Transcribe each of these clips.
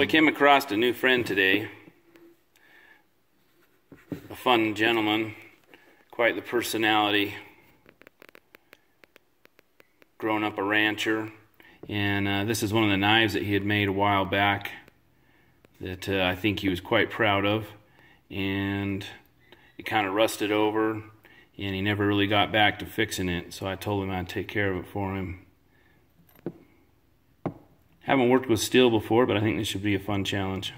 So I came across a new friend today, a fun gentleman, quite the personality, grown up a rancher, and this is one of the knives that he had made a while back that I think he was quite proud of, and it kind of rusted over and he never really got back to fixing it, so I told him I'd take care of it for him. Haven't worked with steel before, but I think this should be a fun challenge.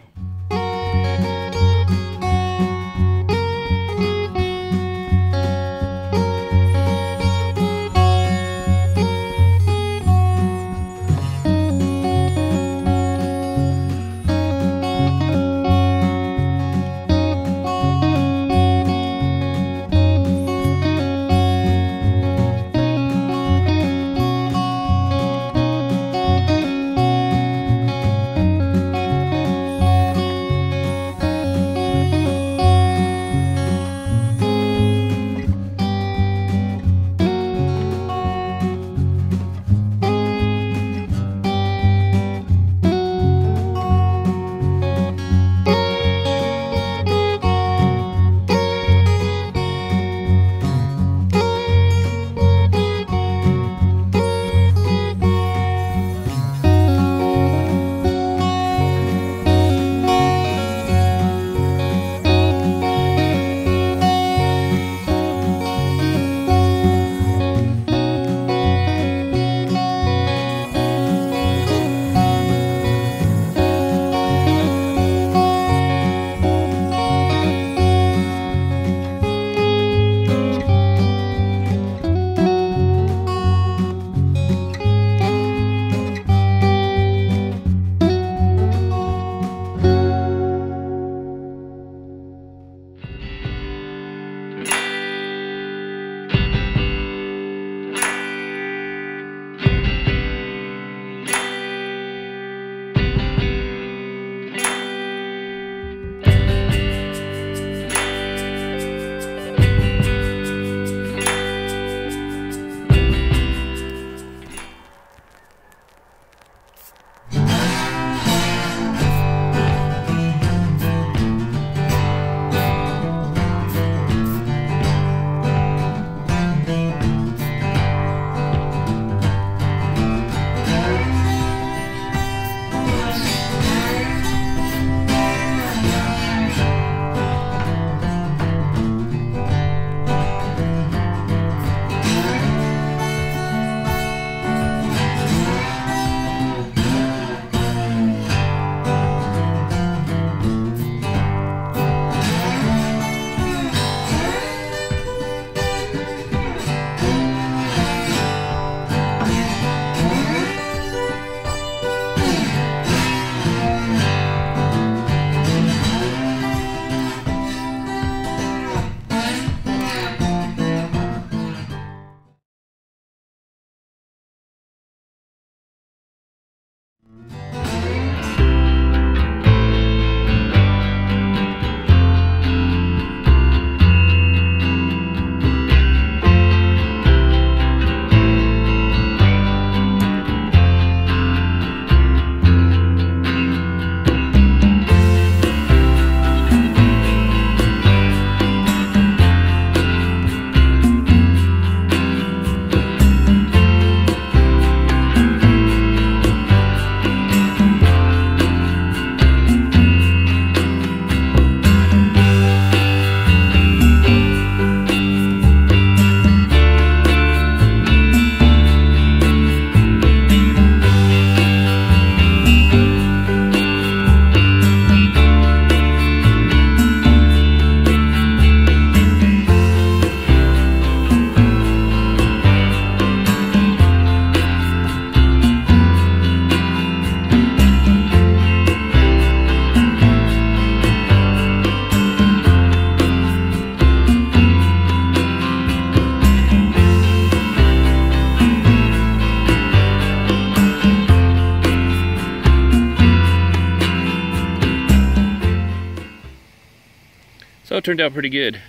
So it turned out pretty good.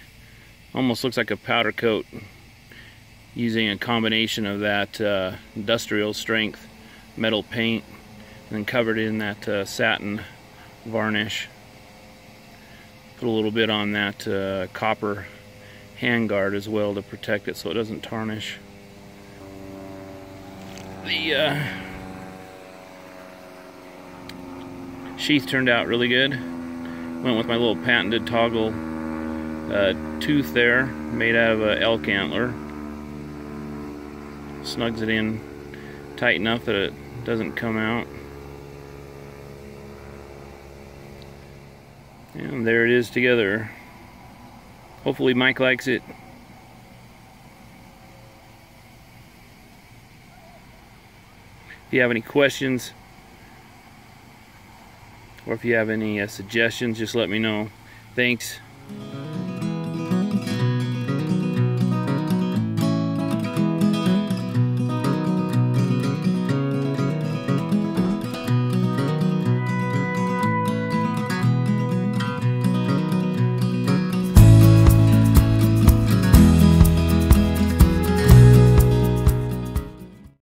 Almost looks like a powder coat, using a combination of that industrial strength metal paint and then covered in that satin varnish. Put a little bit on that copper handguard as well to protect it so it doesn't tarnish. The sheath turned out really good. Went with my little patented toggle tooth there, made out of an elk antler. Snugs it in tight enough that it doesn't come out. And there it is together. Hopefully Mike likes it. If you have any questions, or if you have any suggestions, just let me know. Thanks.